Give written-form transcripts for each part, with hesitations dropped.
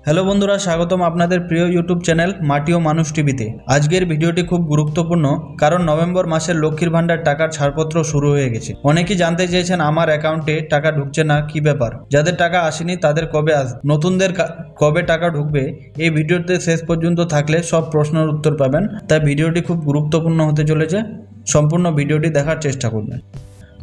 Hello বন্ধুরা, স্বাগতম আপনাদের প্রিয় ইউটিউব চ্যানেল মাটি ও মানুষ টিভিতে। আজকের ভিডিওটি খুব গুরুত্বপূর্ণ, কারণ নভেম্বর মাসের লক্ষ্মীর ভান্ডার টাকার ছাড়পত্র শুরু হয়ে গেছে। অনেকেই জানতে চেয়েছেন আমার অ্যাকাউন্টে টাকা ঢুকছে না, কি ব্যাপার। যাদের টাকা আসেনি তাদের কবে আসবে, নতুনদের কবে টাকা ঢুকবে। এই ভিডিওতে শেষ পর্যন্ত থাকলে সব প্রশ্নের উত্তর পাবেন। তাই ভিডিওটি খুব গুরুত্বপূর্ণ হতে চলেছে, সম্পূর্ণ ভিডিওটি দেখার চেষ্টা করবেন।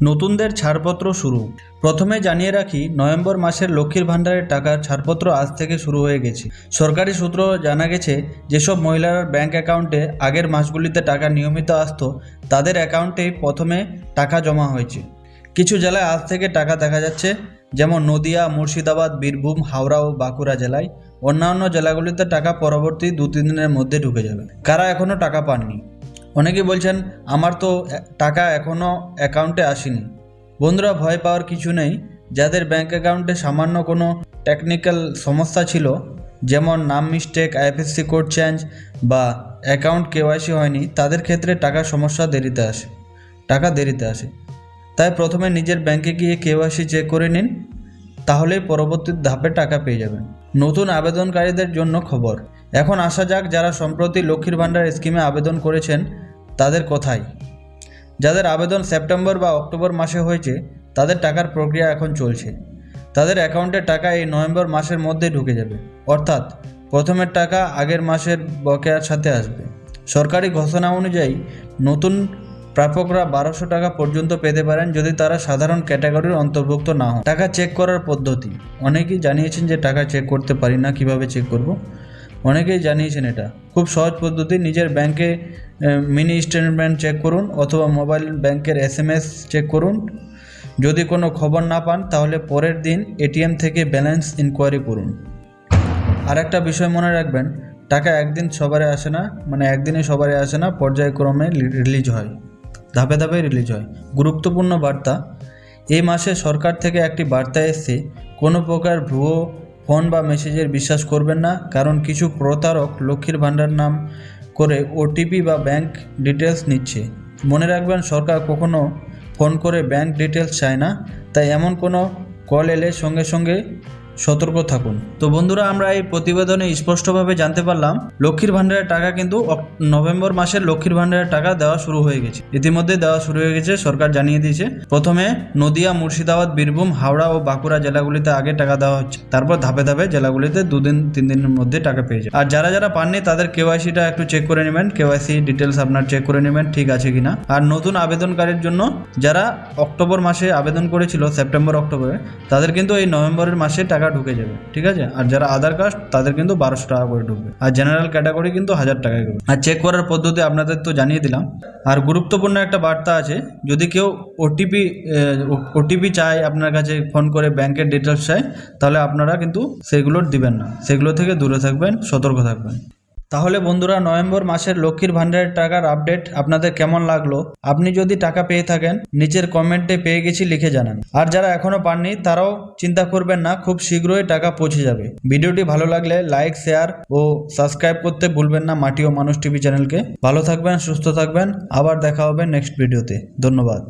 নতুনদের ছাড়পত্র শুরু। প্রথমে জানিয়ে রাখি, নভেম্বর মাসের লক্ষ্মীর ভান্ডারের টাকার ছাড়পত্র আজ থেকে শুরু হয়ে গেছে। সরকারি সূত্র জানা গেছে, যেসব মহিলারা ব্যাংক অ্যাকাউন্টে আগের মাসগুলিতে টাকা নিয়মিত আসতো, তাদের অ্যাকাউন্টেই প্রথমে টাকা জমা হয়েছে। কিছু জেলায় আজ থেকে টাকা দেখা যাচ্ছে, যেমন নদিয়া, মুর্শিদাবাদ, বীরভূম, হাওড়া ও বাঁকুড়া জেলায়। অন্যান্য জেলাগুলিতে টাকা পরবর্তী 2-3 দিনের মধ্যে ঢুকে যাবে। কারা এখনও টাকা পাননি? অনেকেই বলছেন আমার তো টাকা এখনও অ্যাকাউন্টে আসেনি। বন্ধুরা, ভয় পাওয়ার কিছু নেই। যাদের ব্যাংক অ্যাকাউন্টে সামান্য কোনো টেকনিক্যাল সমস্যা ছিল, যেমন নাম মিস্টেক, আইএফএসসি কোড চেঞ্জ বা অ্যাকাউন্ট কেওয়াইসি হয়নি, তাদের ক্ষেত্রে টাকার সমস্যা টাকা দেরিতে আসে। তাই প্রথমে নিজের ব্যাংকে গিয়ে কেওয়াইসি চেক করে নিন, তাহলেই পরবর্তী ধাপে টাকা পেয়ে যাবেন। নতুন আবেদনকারীদের জন্য খবর। এখন আসা যাক যারা সম্প্রতি লক্ষ্মীর ভান্ডার স্কিমে আবেদন করেছেন তাদের কথায়। যাদের আবেদন সেপ্টেম্বর বা অক্টোবর মাসে হয়েছে, তাদের টাকার প্রক্রিয়া এখন চলছে। তাদের অ্যাকাউন্টে টাকা এই নভেম্বর মাসের মধ্যে ঢুকে যাবে, অর্থাৎ প্রথমের টাকা আগের মাসের বকেয়ার সাথে আসবে। সরকারি ঘোষণা অনুযায়ী নতুন প্রাপকরা 1200 টাকা পর্যন্ত পেতে পারেন, যদি তারা সাধারণ ক্যাটাগরির অন্তর্ভুক্ত না হন। টাকা চেক করার পদ্ধতি। অনেকেই জানিয়েছেন যে টাকা চেক করতে পারি না, কিভাবে চেক করব। অনেকেই জানিয়েছেন এটা খুব সহজ পদ্ধতি। নিজের ব্যাংকে মিনি স্টেটমেন্ট চেক করুন, অথবা মোবাইল ব্যাংকের SMS চেক করুন। যদি কোনো খবর না পান, তাহলে পরের দিন ATM থেকে ব্যালেন্স ইনকোয়ারি করুন। আর একটা বিষয় মনে রাখবেন, টাকা একদিনে সবারে আসে না, পর্যায়ক্রমে রিলিজ হয়, ধাপে ধাপে রিলিজ হয়। গুরুত্বপূর্ণ বার্তা। এই মাসে সরকার থেকে একটি বার্তা এসেছে, কোনো প্রকার ভুয়ো ফোন বা মেসেজের বিশ্বাস করবেন না, কারণ কিছু প্রতারক লক্ষ্মীর ভান্ডার নাম করে OTP বা ব্যাংক ডিটেলস নিচ্ছে। মনে রাখবেন, সরকার কখনো ফোন করে ব্যাংক ডিটেলস চায় না, তাই এমন কোনো কল এলে সঙ্গে সঙ্গে সতর্ক থাকুন। তো বন্ধুরা, আমরা এই প্রতিবেদনে স্পষ্টভাবে জানতে পারলাম লক্ষ্মীর ভান্ডারের টাকা কিন্তু নভেম্বর মাসের লক্ষ্মীর ভান্ডারের টাকা দেওয়া শুরু হয়ে গেছে। ইতিমধ্যে দেওয়া শুরু হয়ে গেছে, সরকার জানিয়ে দিয়েছে। প্রথমে নদিয়া, মুর্শিদাবাদ, বীরভূম, হাওড়া ও বাঁকুড়া জেলাগুলিতে আগে টাকা দেওয়া হচ্ছে, তারপর ধাপে ধাপে জেলাগুলিতে 2-3 দিনের মধ্যে টাকা পেয়ে যায়। আর যারা পাননি তাদের KYC-টা একটু চেক করে নেবেন, KYC ডিটেলস আপনার চেক করে নেবেন ঠিক আছে কিনা। আর নতুন আবেদনকারীর জন্য, যারা অক্টোবর মাসে আবেদন করেছিল, সেপ্টেম্বর অক্টোবরে, তাদের কিন্তু এই নভেম্বরের মাসে টাকা ঢুকে যাবে, ঠিক আছে। আর যারা আধার কাস্ট, তাদের কিন্তু 1200 টাকা করে ঢুকবে। আর জেনারেল ক্যাটাগরি কিন্তু 1000 টাকায় ঢুকবে। আর চেক করার পদ্ধতি আপনাদের তো জানিয়ে দিলাম। আর গুরুত্বপূর্ণ একটা বার্তা আছে, যদি কেউ ওটিপি চায় আপনার কাছে, ফোন করে ব্যাংকের ডিটেলস চায়, তাহলে আপনারা কিন্তু সেগুলো দিবেন না, সেগুলো থেকে দূরে থাকবেন, সতর্ক থাকবেন। তাহলে বন্ধুরা, নভেম্বর মাসের লক্ষ্মীর ভান্ডারের টাকার আপডেট আপনাদের কেমন লাগলো? আপনি যদি টাকা পেয়ে থাকেন, নিচের কমেন্টে পেয়ে গেছি লিখে জানান। আর যারা এখনো পাননি, তারাও চিন্তা করবেন না, খুব শীঘ্রই টাকা পৌঁছে যাবে। ভিডিওটি ভালো লাগলে লাইক, শেয়ার ও সাবস্ক্রাইব করতে ভুলবেন না মাটি ও মানুষ টিভি চ্যানেলকে। ভালো থাকবেন, সুস্থ থাকবেন। আবার দেখা হবে নেক্সট ভিডিওতে। ধন্যবাদ।